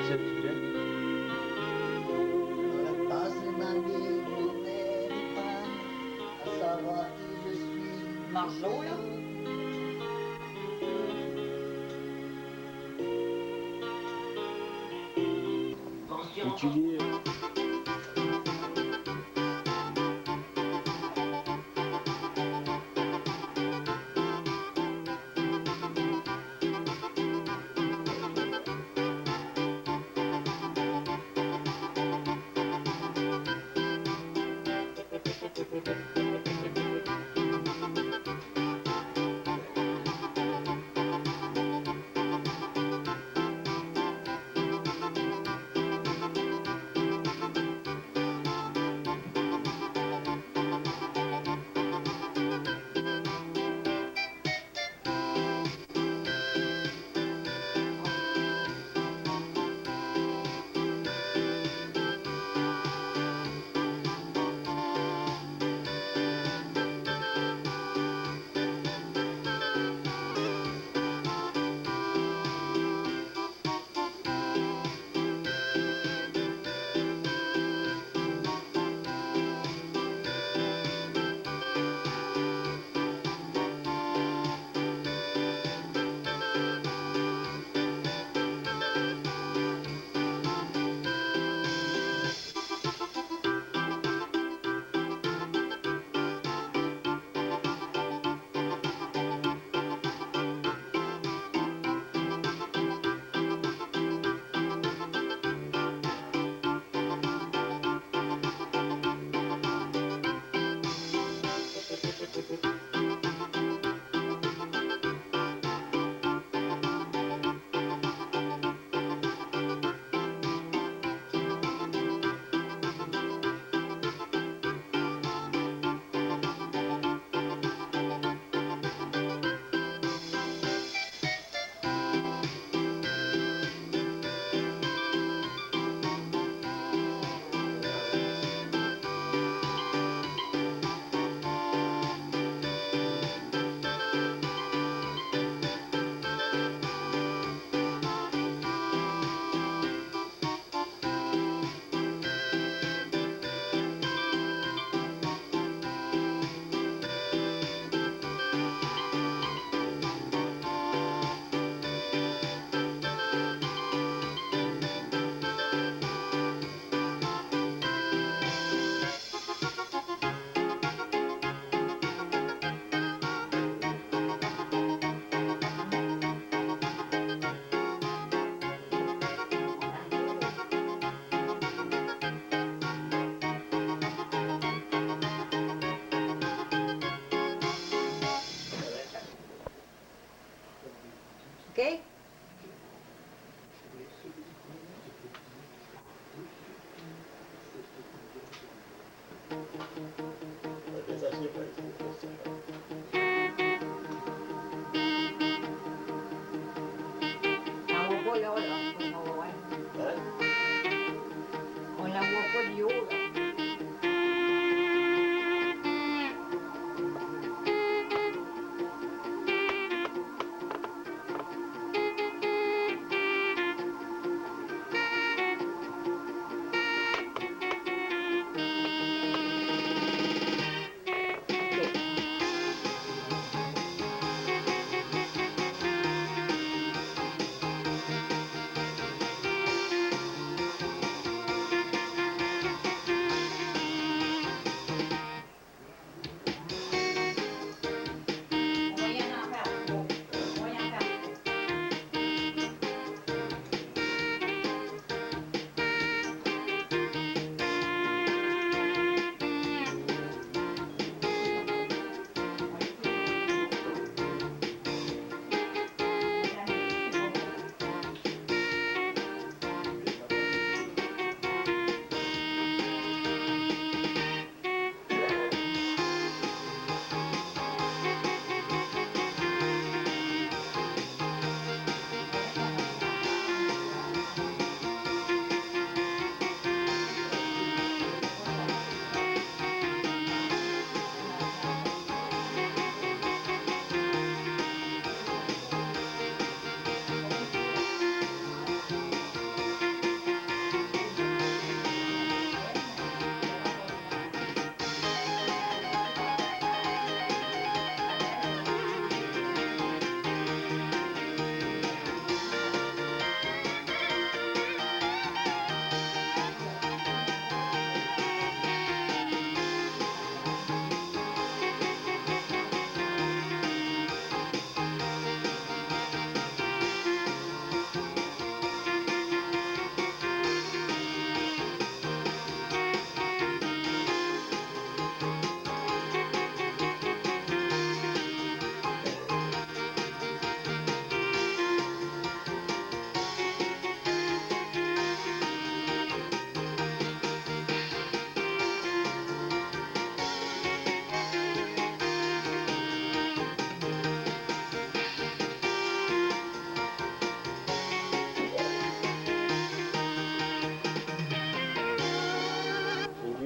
C'est bien. Passe ma vie, vous n'aimez pas, à savoir qui je suis. Marceau, là? Et tu dis,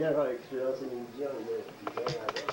bien avec celui-là, c'est une bien, il est bien là.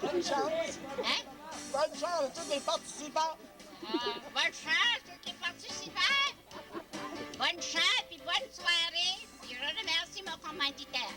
Bonne chance. Hein? Bonne chance à tous les participants. Bonne chance, tous les participants. Bonne chance, puis bonne soirée. Puis je remercie mon commanditaire.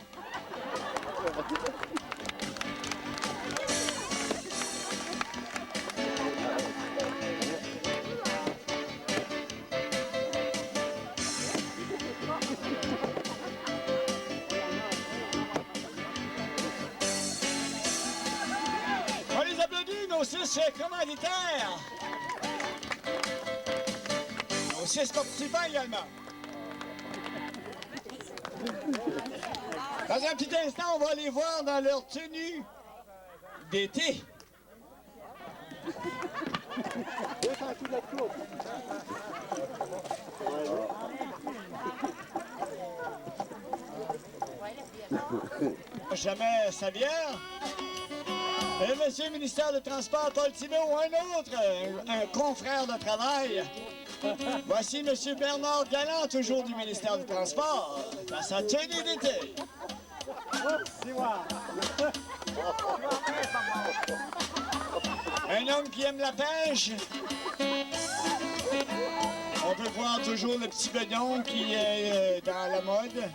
On les applaudit, nos 6 commanditaires. Nos 6 participants également. Dans un petit instant, on va aller voir dans leur tenue d'été. Jamais Savière. Et monsieur le ministère du Transport, Paul Thibault, ou un autre, un confrère de travail. Voici monsieur Bernard Galland, toujours du ministère du Transport, dans sa tenue d'été. Un homme qui aime la pêche. On peut voir toujours le petit bedon qui est dans la mode.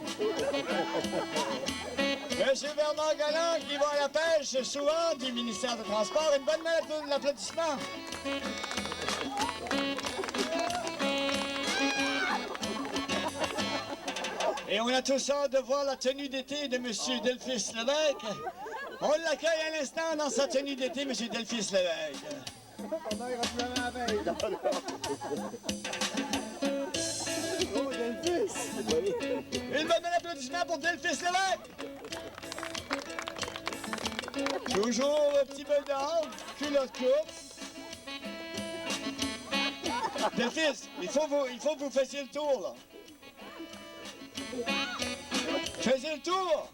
Monsieur Bernard Galland qui va à la pêche souvent du ministère du Transport. Une bonne main d'applaudissement. Et on a tous hâte de voir la tenue d'été de monsieur Delphis Lévesque. On l'accueille à l'instant dans sa tenue d'été, monsieur Delphis Lévesque. Oh, Delphis! Une bonne main d'applaudissement pour Delphis Lévesque. Toujours le petit bedard, culotte coupe. Delphis, il faut que vous fassiez le tour, là. Faisiez le tour!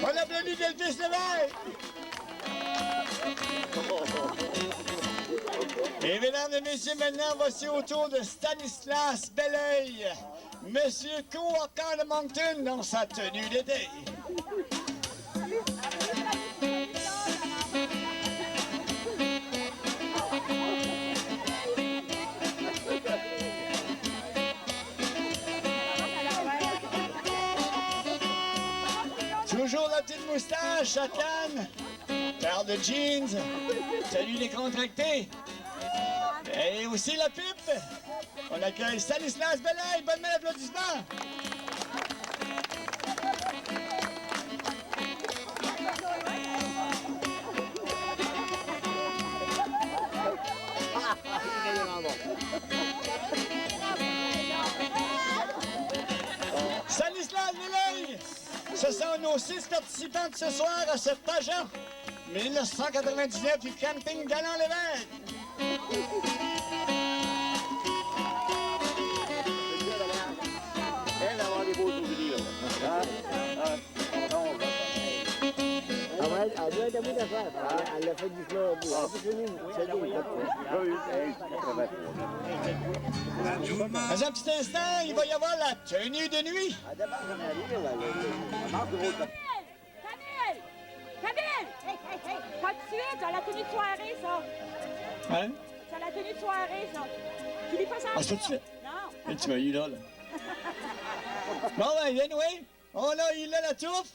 On applaudit Delphis Lévesque! Et mesdames et messieurs, maintenant, voici au tour de Stanislas Belleuil. Monsieur Coacan de Moncton dans sa tenue d'été. Toujours la petite moustache, châtane, paire de jeans, tenue décontractée. Et aussi la pipe. On accueille Stanislas Belleuil. Bonne main d'applaudissement. Stanislas Belleuil. Ce sont nos 6 participants de ce soir à ce pageant 1999 du camping Galland-Lévesque. Elle va avoir des beaux souvenirs. Elle doit être à bout d'affaires. Elle a fait du fleur. Elle est venue. Dans un petit instant, il va y avoir la tenue de nuit. Camille! Pas de suite, c'est la tenue de soirée, ça. Hein? C'est la tenue de soirée, ça. Tu lui passes en Ah, c'est tout de suite? Non. Et tu m'as eu là. Bon, ben, anyway, on a eu là la touffe.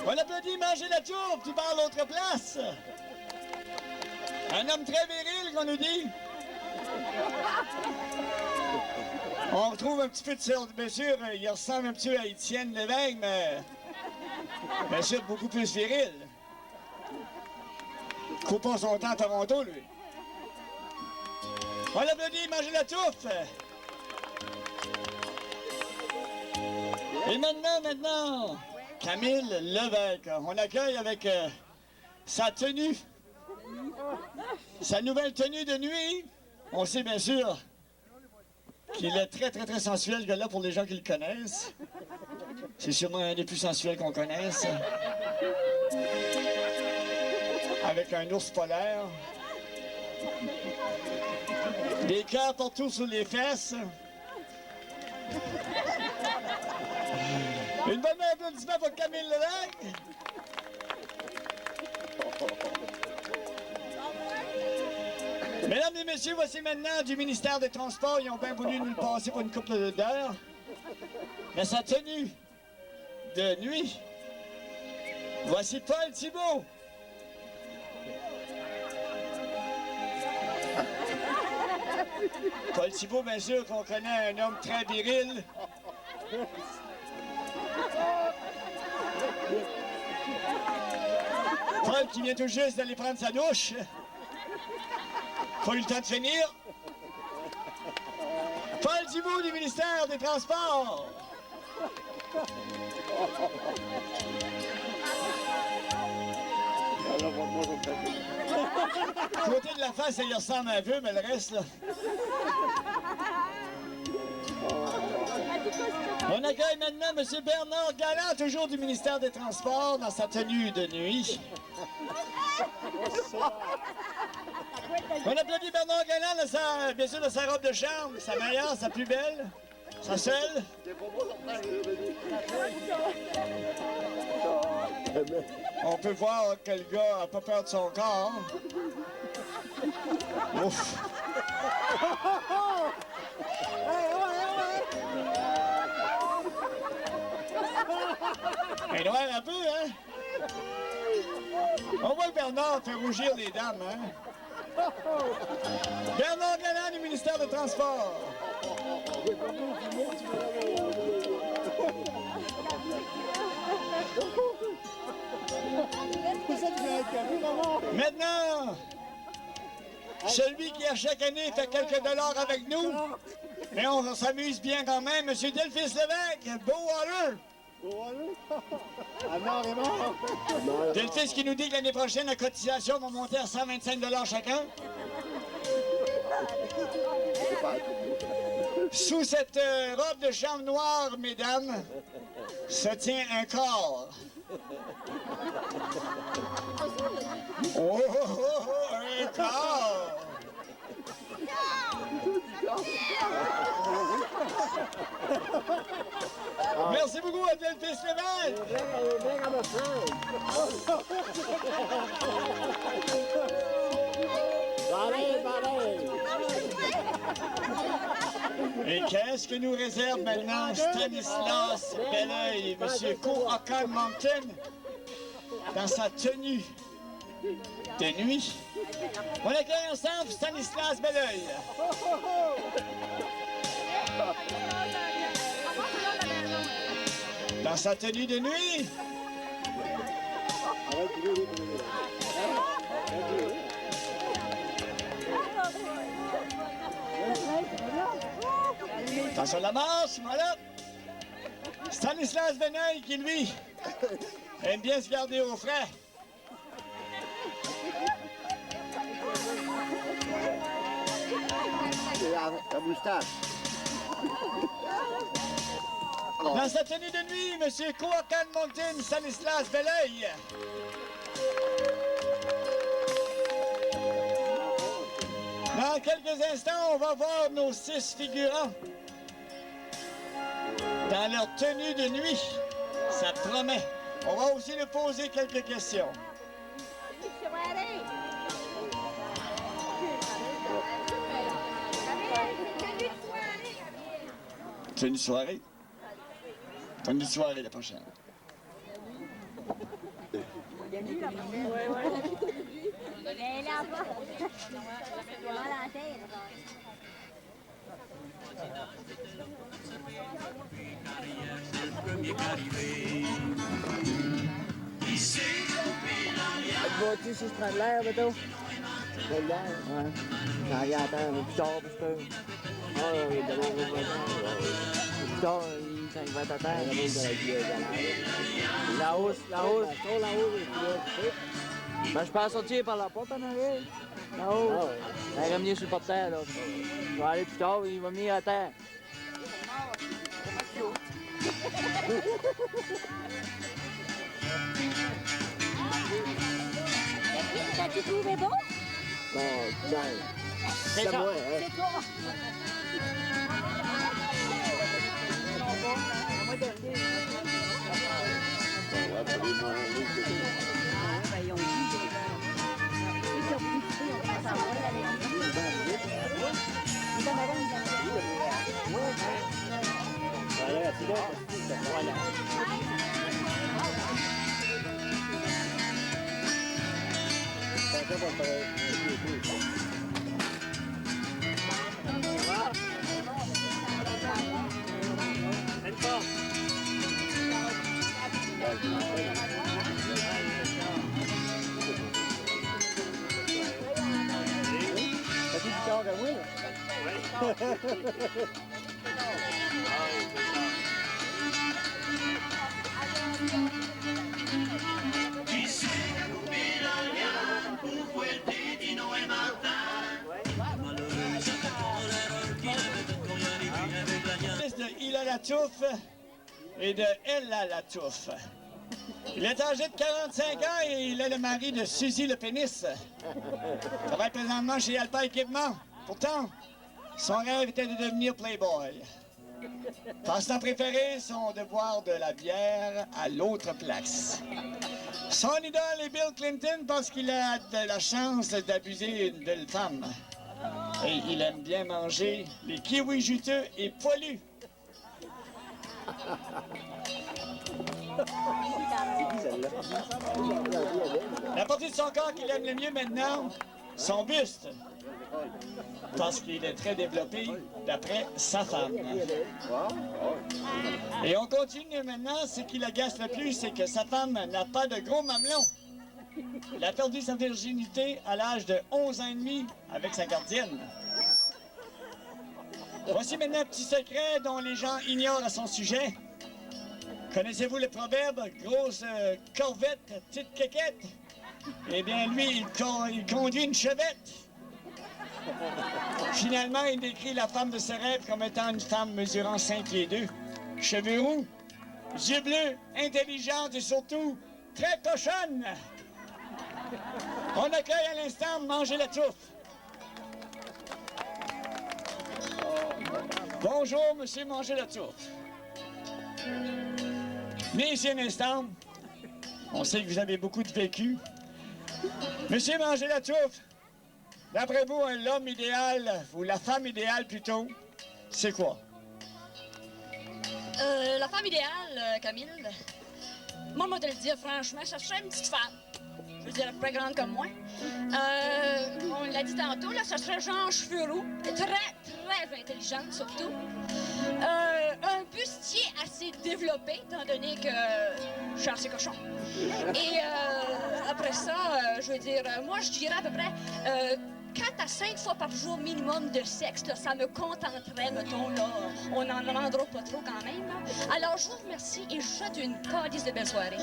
On applaudit manger la touffe, tu parles l'autre place. Un homme très viril, qu'on nous dit. On retrouve un petit peu de ça. Bien sûr, il ressemble un petit peu à Étienne Lévesque, mais bien sûr, beaucoup plus viril. Coupe pas son temps à Toronto, lui. On l'applaudit, manger la touffe. Et maintenant, Camille Lévesque. On accueille avec sa tenue, sa nouvelle tenue de nuit. On sait bien sûr qu'il est très sensuel, ce gars-là, pour les gens qui le connaissent. C'est sûrement un des plus sensuels qu'on connaisse. Avec un ours polaire. Des cœurs partout sur les fesses. Une bonne main d'applaudissement pour Camille Lelac. Mesdames et messieurs, voici maintenant du ministère des Transports. Ils ont bien voulu nous le passer pour une couple d'heures. Mais sa tenue de nuit. Voici Paul Thibault. Paul Thibault, bien sûr, qu'on connaît, un homme très viril. Paul qui vient tout juste d'aller prendre sa douche. Pas eu le temps de finir. Paul Thibault du ministère des Transports. Côté de la face, il ressemble un peu, mais le reste, là... On accueille maintenant M. Bernard Galland, toujours du ministère des Transports, dans sa tenue de nuit. On applaudit Bernard Galland, bien sûr, de sa robe de chambre, sa meilleure, sa plus belle, sa seule. On peut voir que le gars n'a pas peur de son corps. Ouf! Il est noir un peu, hein? On voit que Bernard fait rougir les dames, hein? Bernard Galland du ministère des Transports. Maintenant, celui qui à chaque année fait quelques dollars avec nous, mais on s'amuse bien quand même, M. Delphis Lévesque, Beauwater. Delphis qui nous dit que l'année prochaine, la cotisation va monter à 125 $ chacun. Sous cette robe de chambre noire, mesdames, se tient un corps. Oh, oh, oh, oh, un corps! Merci beaucoup à Delphis Lévesque. Et qu'est-ce que nous réserve maintenant Stanislas Belleuil, M. Koakan Mountain, dans sa tenue de nuit? On accueille ensemble Stanislas Belleuil. Dans sa tenue de nuit. Attention à la marche, voilà. Stanislas Belleuil qui, lui, aime bien se garder au frais. La moustache. Dans sa tenue de nuit, M. Koakan Mountain, Stanislas Belleuil. Dans quelques instants, on va voir nos 6 figurants dans leur tenue de nuit. Ça promet. On va aussi leur poser quelques questions. Tenue de soirée? Tenue de soirée la prochaine. Vas-tu si je prends de l'air, Beto? De l'air? Ouais. J'en regarde attends, plus tard, parce que... Ah, il est d'abord plus tard, quand il va à terre. La hausse. La hausse. Ben, je peux en sortir par la porte en arrière. Là-haut. Il va venir sur le porte-terre, là. Je vais aller plus tard, il va venir à terre. T'as-tu trouvé beau? ben, c'est ça. moi, hein. C'est toi. De Il a la touffe et de Elle a la touffe. Il est âgé de 45 ans et il est le mari de Suzy le pénis. Il travaille présentement chez Alpha Équipement. Pourtant, son rêve était de devenir playboy. Passe-temps préféré, son de boire de la bière à l'autre place. Son idole est Bill Clinton parce qu'il a de la chance d'abuser une belle femme. Et il aime bien manger les kiwis juteux et poilus. La partie de son corps qu'il aime le mieux maintenant, son buste. Parce qu'il est très développé d'après sa femme. Et on continue maintenant, ce qui l'agace le plus, c'est que sa femme n'a pas de gros mamelons. Il a perdu sa virginité à l'âge de 11 ans et demi avec sa gardienne. Voici maintenant un petit secret dont les gens ignorent à son sujet. Connaissez-vous le proverbe « grosse corvette, petite quéquette » ? Eh bien, lui, il conduit une chevette. Finalement, il décrit la femme de ses rêves comme étant une femme mesurant 5 pieds 2, cheveux roux, yeux bleus, intelligente et surtout très cochonne. On accueille à l'instant Manger la touffe. Bonjour, monsieur Manger la touffe. Mais ici un instant, on sait que vous avez beaucoup de vécu. Monsieur Manger la touffe, d'après vous, l'homme idéal, ou la femme idéale plutôt, c'est quoi? La femme idéale, Camille, moi, te le dire franchement, ça serait une petite femme. Je veux dire, à peu près grande comme moi. On l'a dit tantôt, là, ça serait genre cheveux roux, très intelligente surtout. Un bustier assez développé, étant donné que je suis assez cochon. Et après ça, je veux dire, moi, je dirais à peu près 4 à 5 fois par jour minimum de sexe, là, ça me contenterait, mettons, là. On n'en demandera pas trop quand même, là. Alors, je vous remercie et je vous souhaite une calice de belle soirée.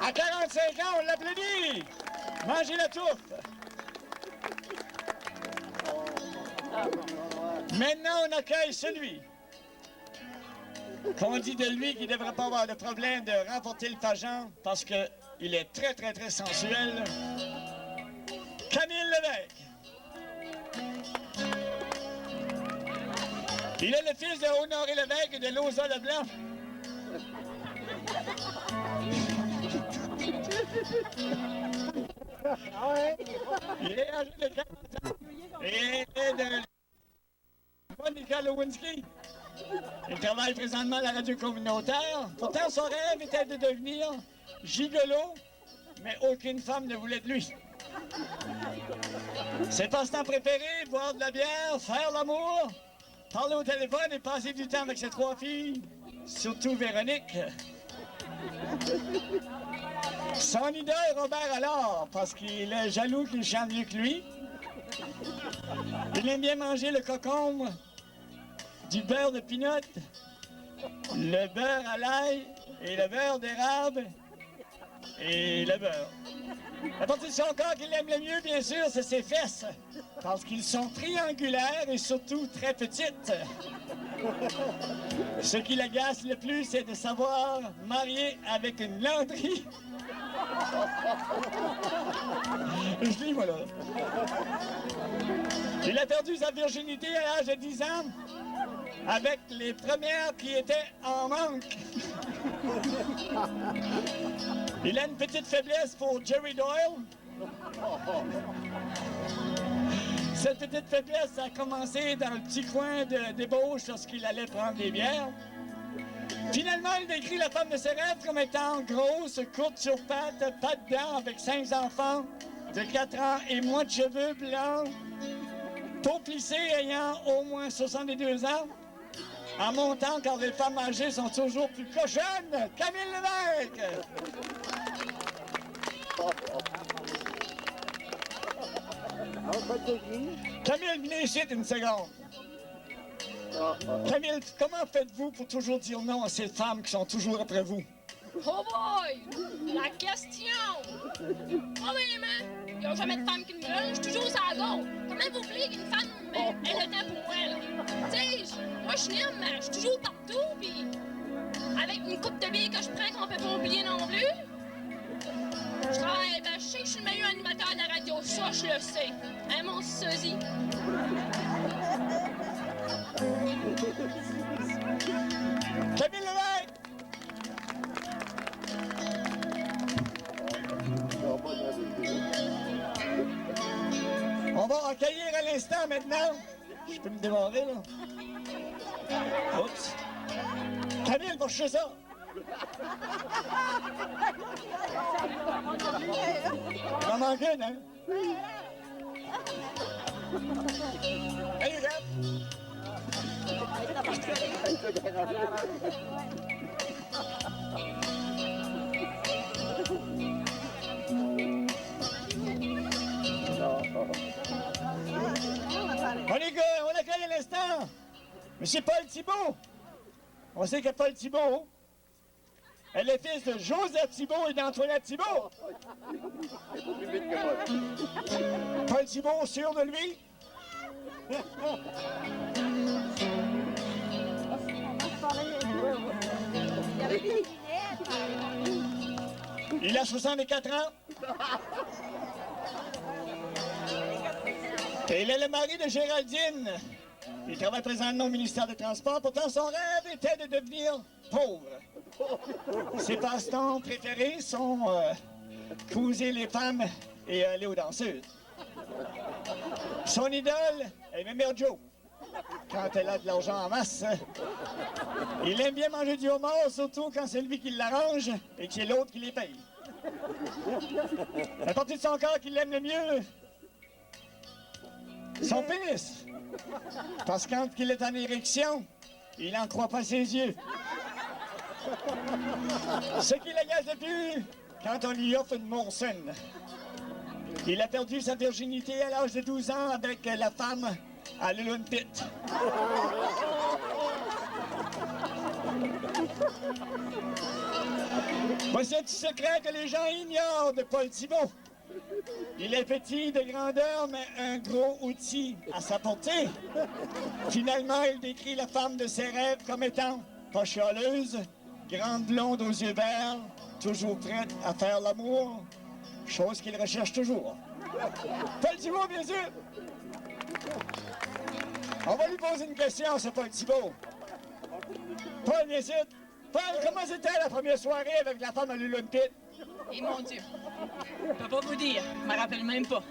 À 45 ans, on l'applaudit! Manger la touffe! Maintenant, on accueille celui qu'on dit de lui qu'il ne devrait pas avoir de problème de remporter le pageant parce qu'il est très sensuel. Camille Lévesque. Il est le fils de Honoré Lévesque et de Loza Leblanc. Il est âgé de 40 ans et il est de Monica Lewinsky. Il travaille présentement à la radio communautaire. Pourtant, son rêve était de devenir gigolo, mais aucune femme ne voulait de lui. Ses passe-temps préférés, boire de la bière, faire l'amour, parler au téléphone et passer du temps avec ses 3 filles, surtout Véronique. Son idole, Robert Allard, parce qu'il est jaloux qu'il chante mieux que lui. Il aime bien manger le concombre, du beurre de pinot, le beurre à l'ail et le beurre d'érable et le beurre. La partie de son corps qu'il aime le mieux, bien sûr, c'est ses fesses, parce qu'ils sont triangulaires et surtout très petites. Ce qui l'agace le plus, c'est de savoir marié avec une landrie. Je lis, moi, là. a perdu sa virginité à l'âge de 10 ans avec les premières qui étaient en manque. Il a une petite faiblesse pour Jerry Doyle. Cette petite faiblesse a commencé dans le petit coin de débauche lorsqu'il allait prendre des bières. Finalement, il décrit la femme de ses rêves comme étant grosse, courte sur pattes, pas de dents, avec 5 enfants de 4 ans et moins de cheveux blancs, peau plissée ayant au moins 62 ans, en montant car les femmes âgées sont toujours plus cochonnes. Camille Lévesque! Camille, venez ici une seconde. Camille, comment faites-vous pour toujours dire non à ces femmes qui sont toujours après vous? Oh boy! La question! Premièrement, il n'y a jamais de femme qui me veut, je suis toujours à la go. Comment vous voulez qu'une femme ait le temps pour moi, là? Tu sais, moi, je suis libre, mais je suis toujours partout, puis avec une coupe de billes que je prends qu'on peut pas oublier non plus. Je travaille, ben, je sais que je suis le meilleur animateur de la radio, ça, je le sais. Hein, mon sosie? Camille Lévesque! On va accueillir à l'instant maintenant. Je peux me démarrer, là. Oups. Camille, va chercher ça. Il m'en manque une, hein? Allez, regarde. Bon, les gars, on accueille à l'instant Monsieur Paul Thibault. On sait que Paul Thibault est le fils de Joseph Thibault et d'Antoinette Thibault. Paul Thibault, sûr de lui? Il a 64 ans. Et il est le mari de Géraldine. Il travaille présentement au ministère des Transports. Pourtant, son rêve était de devenir pauvre. Ses passe-temps préférés sont causer les femmes et aller aux danseuses. Son idole est Mémère Joe. Quand elle a de l'argent en masse. Il aime bien manger du homard, surtout quand c'est lui qui l'arrange et que c'est l'autre qui les paye. La partie de son corps qu'il aime le mieux, son pénis. Parce que quand il est en érection, il n'en croit pas ses yeux. Ce qui l'agace le plus, quand on lui offre une Morrison. Il a perdu sa virginité à l'âge de 12 ans avec la femme à l'Olympique. Voici un petit secret que les gens ignorent de Paul Thibault. Il est petit de grandeur, mais un gros outil à sa portée. Finalement, il décrit la femme de ses rêves comme étant pas chialeuse, grande blonde aux yeux verts, toujours prête à faire l'amour, chose qu'il recherche toujours. Paul Thibault, bien sûr! On va lui poser une question, ce Paul Thibault. Paul, bien sûr. Paul, comment c'était la première soirée avec la femme à l'Olympique? Et mon Dieu, je peux pas vous dire, je me rappelle même pas.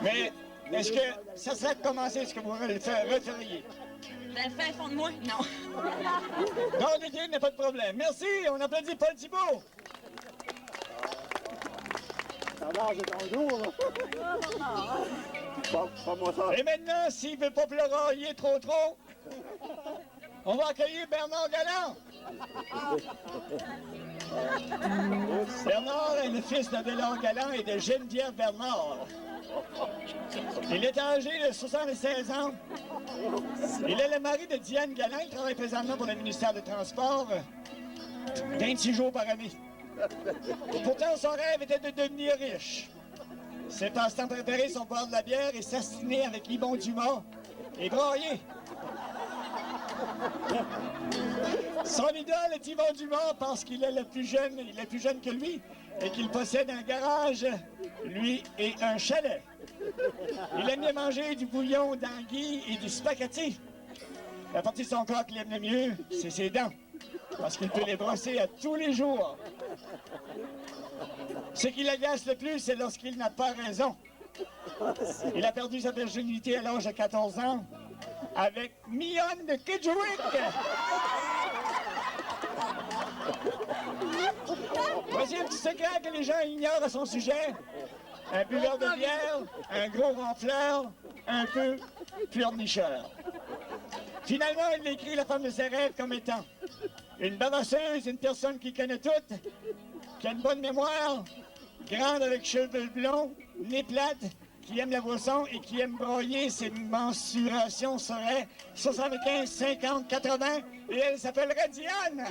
Mais est-ce que ça serait de commencer ce que vous referiez? Dans le fin fond de moi, non. Non, il n'y a pas de problème. Merci, on applaudit Paul Thibault. Et maintenant, s'il ne veut pas pleurer trop, on va accueillir Bernard Galland. Bernard est le fils de Bernard Galland et de Geneviève Bernard. Il est âgé de 76 ans. Il est le mari de Diane Galland. Il travaille présentement pour le ministère des Transports 26 jours par année. Pourtant, son rêve était de devenir riche. Ses passe-temps préférés sont boire de la bière et s'astiner avec Yvon Dumas et brailler. Son idole est Yvon Dumas parce qu'il est le plus jeune, il est plus jeune que lui. et qu'il possède un garage, lui, et un chalet. Il aime bien manger du bouillon d'anguille et du spaghetti. La partie de son corps qu'il aime le mieux, c'est ses dents, parce qu'il peut les brosser à tous les jours. Ce qui l'agace le plus, c'est lorsqu'il n'a pas raison. Il a perdu sa virginité à l'âge de 14 ans avec Mionne de Kedgewick. Voici un petit secret que les gens ignorent à son sujet. Un buveur de bière, un gros ronfleur, un peu pleurnicheur. Finalement, il décrit la femme de ses rêves comme étant une bavasseuse, une personne qui connaît tout, qui a une bonne mémoire, grande avec cheveux blonds, nez plate, qui aime la boisson et qui aime broyer. Ses mensurations seraient 75, 50, 80 et elle s'appellerait Diane.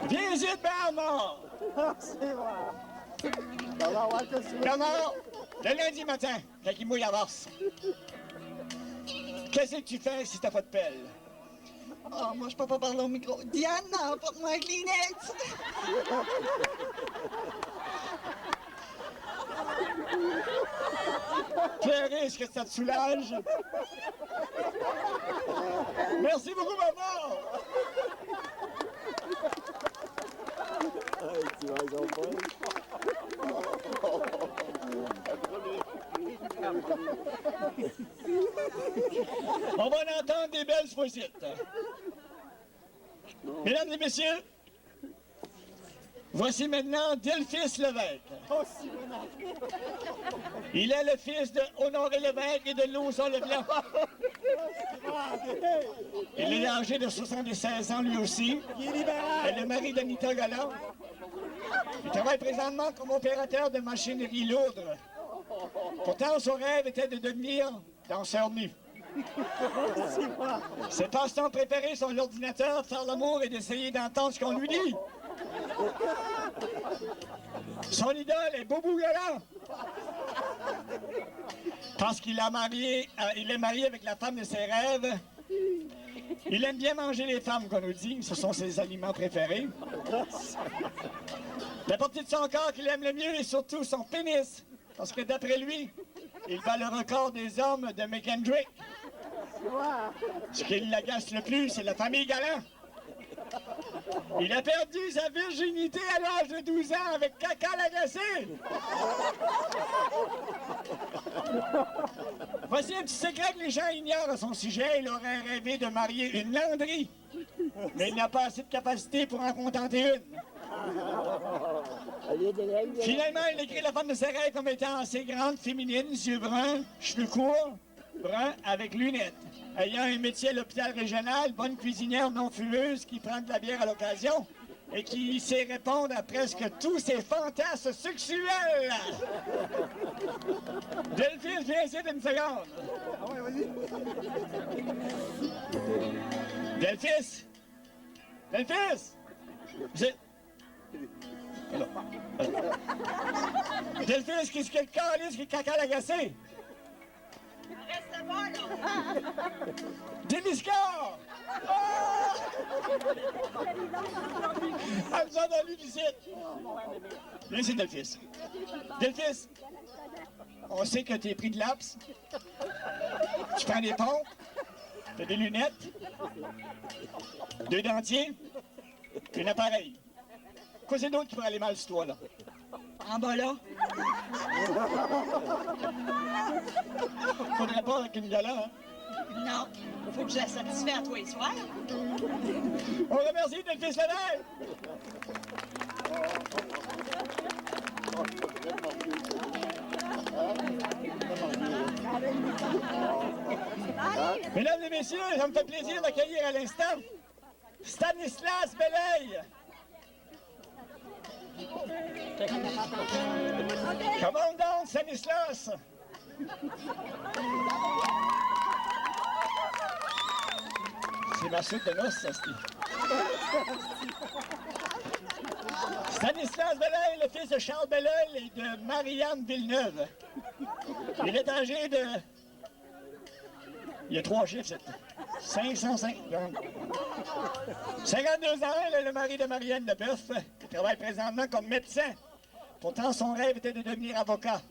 Viens-y, Bernard! C'est vrai. Bernard, le lundi matin, quand il mouille à Vars, qu'est-ce que tu fais si t'as pas de pelle? Oh, moi, je peux pas parler au micro. Diane, apporte-moi un Kleenex. Pleurer, est-ce que ça te soulage? Merci beaucoup, maman! Tu vas les enfants. On va en entendre des belles fois-ci. Mesdames et messieurs, voici maintenant Delphis Lévesque. Il est le fils de Honoré Lévesque et de Lauzon Leblanc. Il est âgé de 76 ans lui aussi. Il est le mari d'Anita Galland. Il travaille présentement comme opérateur de machinerie lourde. Pourtant, son rêve était de devenir danseur nu. Ses passe-temps préférés sont l'ordinateur, faire l'amour et d'essayer d'entendre ce qu'on lui dit. Son idole est Boubou Galland. Parce qu'il est marié avec la femme de ses rêves. Il aime bien manger les femmes, qu'on nous dit. Ce sont ses aliments préférés. La partie de son corps qu'il aime le mieux est surtout son pénis. Parce que d'après lui, il bat le record des hommes de McKendrick. Ce qui l'agace le plus, c'est la famille Galland. Il a perdu sa virginité à l'âge de 12 ans avec caca l'agacé. Voici un petit secret que les gens ignorent à son sujet. Il aurait rêvé de marier une landrie. Mais il n'a pas assez de capacité pour en contenter une. Finalement, il écrit la femme de ses rêves comme étant assez grande, féminine, yeux bruns, cheveux courts, bruns avec lunettes. Ayant un métier à l'hôpital régional, bonne cuisinière non fumeuse qui prend de la bière à l'occasion et qui sait répondre à presque tous ses fantasmes sexuels. Delphis, viens ici d'une seconde. Delphis! Delphis! Delphis, qu'est-ce que le calice qui est caca l'agacé? Reste là-bas, là. Démiscar! Ah! Elle nous a donné visite. Viens ici, Delphis. Delphis, on sait que t'es pris de laps. Tu prends des pompes, t'as des lunettes, 2 dentiers, un appareil. Quoi c'est d'autre qui pourrait aller mal sur toi, là? En bas là. Faudrait pas avec une gala, hein? Non. Faut que je la satisfais à toi et soir. On remercie Delphis Lévesque! Mesdames et messieurs, ça me fait plaisir d'accueillir à l'instant Stanislas Beleil. Comment donc, Stanislas? C'est ma suite de noces, ça, Steve. Stanislas Beleil, le fils de Charles Beleil et de Marianne Villeneuve. Il est âgé de... Il y a 3 chiffres, 505. 52 ans, elle est le mari de Marianne Leboeuf, qui travaille présentement comme médecin. Pourtant, son rêve était de devenir avocat.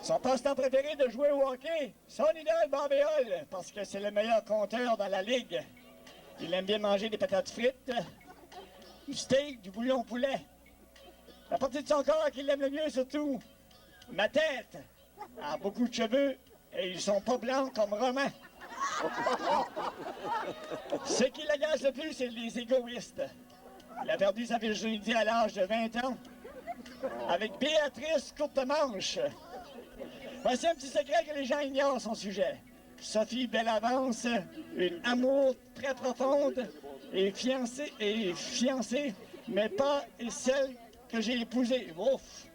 Son passe-temps préféré de jouer au hockey, son idole Barbéol, parce que c'est le meilleur compteur dans la ligue. Il aime bien manger des patates frites, du steak, du bouillon au poulet. La partie de son corps qu'il aime le mieux surtout, ma tête, a beaucoup de cheveux et ils sont pas blancs comme Romain. Ce qui l'agace le plus, c'est les égoïstes. Il a perdu sa virginité à l'âge de 20 ans avec Béatrice Courtemanche. Voici un petit secret que les gens ignorent à son sujet. Sophie Bellavance, une amour très profonde et fiancée, mais pas celle que j'ai épousée. Ouf!